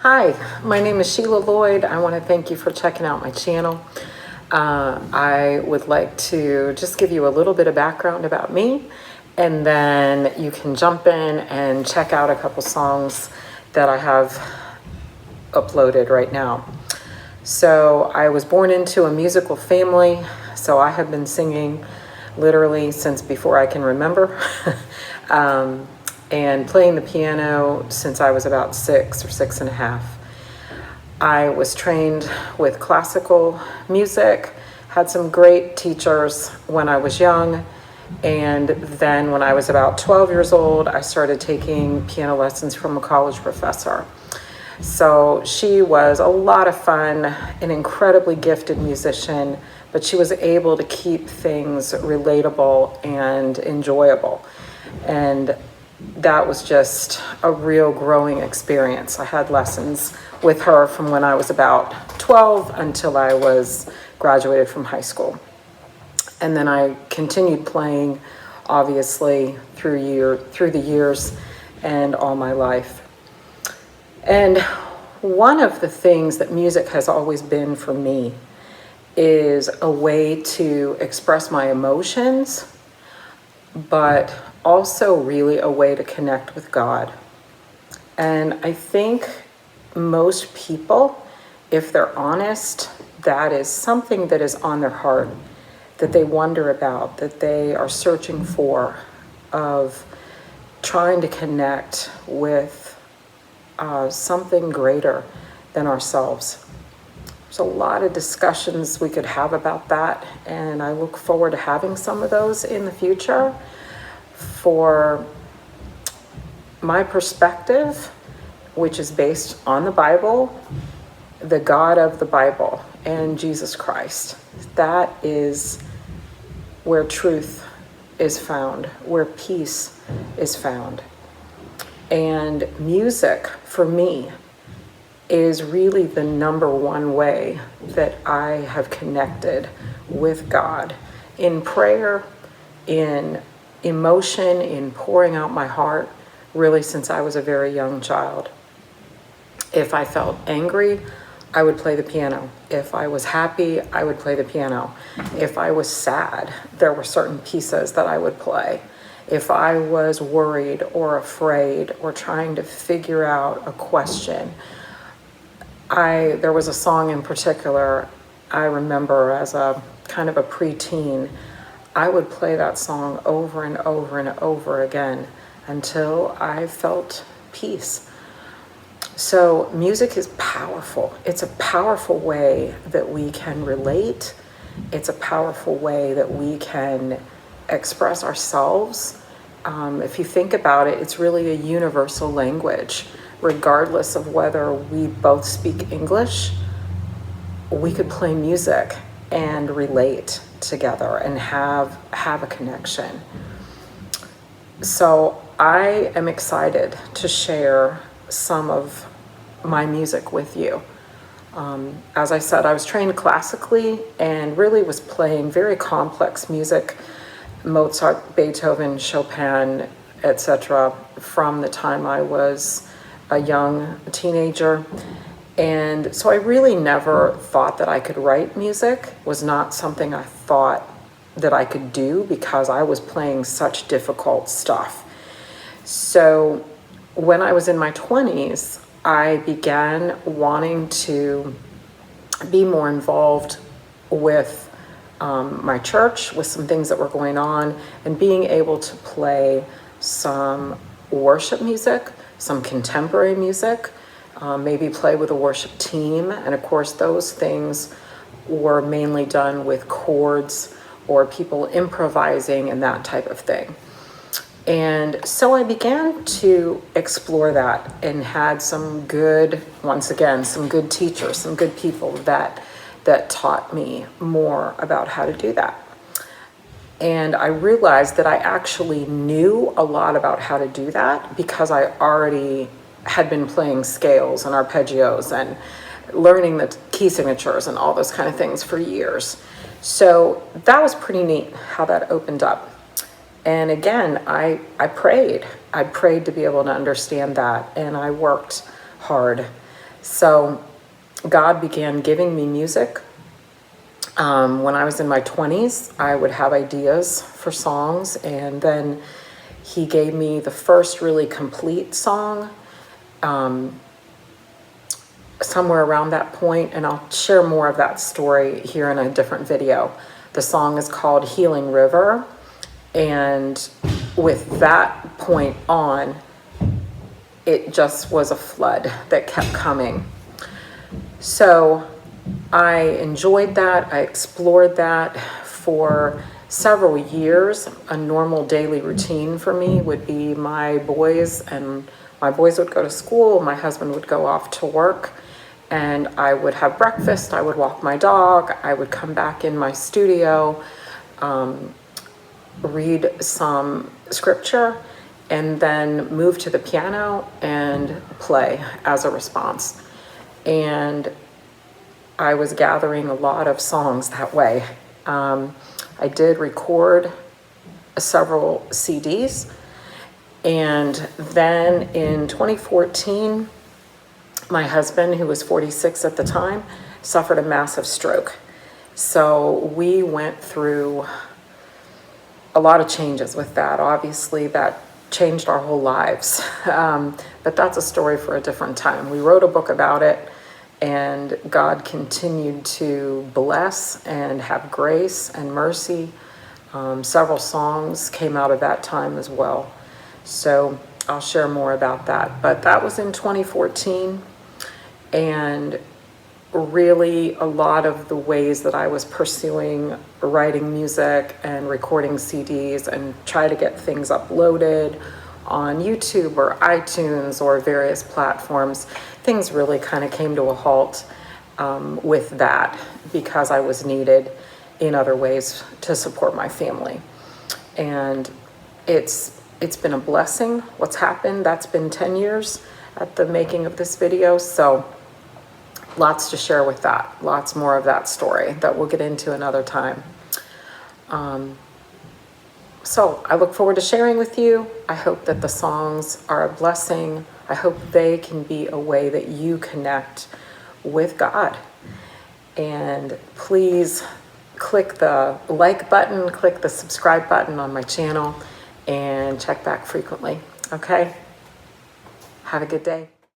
Hi, my name is Sheila Lloyd. I want to thank you for checking out my channel. I would like to just give you a little bit of background about me, and then you can jump in and check out a couple songs that I have uploaded right now. So I was born into a musical family, so I have been singing literally since before I can remember. And playing the piano since I was about 6 or 6.5. I was trained with classical music, had some great teachers when I was young, and then when I was about 12 years old, I started taking piano lessons from a college professor. So she was a lot of fun, an incredibly gifted musician, but she was able to keep things relatable and enjoyable. And that was just a real growing experience. I had lessons with her from when I was about 12 until I was graduated from high school. And then I continued playing, obviously, through the years and all my life. And one of the things that music has always been for me is a way to express my emotions, but also really a way to connect with God. And I think most people, if they're honest, that is something that is on their heart, that they wonder about, that they are searching for, of trying to connect with something greater than ourselves. There's a lot of discussions we could have about that, and I look forward to having some of those in the future. For my perspective, which is based on the Bible, the God of the Bible, and Jesus Christ, that is where truth is found, where peace is found. And music, for me, is really the number one way that I have connected with God in prayer, in emotion, in pouring out my heart, really since I was a very young child. If I felt angry, I would play the piano. If I was happy, I would play the piano. If I was sad, there were certain pieces that I would play. If I was worried or afraid or trying to figure out a question, there was a song in particular I remember as a kind of a preteen. I would play that song over and over and over again until I felt peace. So music is powerful. It's a powerful way that we can relate. It's a powerful way that we can express ourselves. If you think about it, it's really a universal language. Regardless of whether we both speak English, we could play music and relate together and have a connection. So I am excited to share some of my music with you. As I said, I was trained classically and really was playing very complex music, Mozart, Beethoven, Chopin, etc., from the time I was a young teenager. And so I really never thought that I could write music. It was not something I thought that I could do because I was playing such difficult stuff. So when I was in my 20s, I began wanting to be more involved with my church, with some things that were going on, and being able to play some worship music, some contemporary music, maybe play with a worship team. And of course, those things were mainly done with chords or people improvising and that type of thing. And so I began to explore that and had some good, once again, some good teachers, some good people that taught me more about how to do that. And I realized that I actually knew a lot about how to do that because I already had been playing scales and arpeggios and learning the key signatures and all those kind of things for years. So that was pretty neat how that opened up. And again, I prayed. I prayed to be able to understand that, and I worked hard So God began giving me music. When I was in my 20s, I would have ideas for songs, and then he gave me the first really complete song somewhere around that point, and I'll share more of that story here in a different video. The song is called Healing River, and with that point on, it just was a flood that kept coming. So I enjoyed that. I explored that for several years. A normal daily routine for me would be my boys would go to school, my husband would go off to work, and I would have breakfast, I would walk my dog, I would come back in my studio, read some scripture, and then move to the piano and play as a response. And I was gathering a lot of songs that way. I did record several CDs, and then in 2014, my husband, who was 46 at the time, suffered a massive stroke. So we went through a lot of changes with that. Obviously, that changed our whole lives. But that's a story for a different time. We wrote a book about it, and God continued to bless and have grace and mercy. Several songs came out of that time as well. So I'll share more about that. But that was in 2014. And really a lot of the ways that I was pursuing writing music and recording CDs and try to get things uploaded on YouTube or iTunes or various platforms, things really kind of came to a halt with that, because I was needed in other ways to support my family. And it's been a blessing what's happened. That's been 10 years at the making of this video. So lots to share with that, lots more of that story that we'll get into another time. So I look forward to sharing with you. I hope that the songs are a blessing. I hope they can be a way that you connect with God. And please click the like button, click the subscribe button on my channel, and check back frequently. Okay? Have a good day.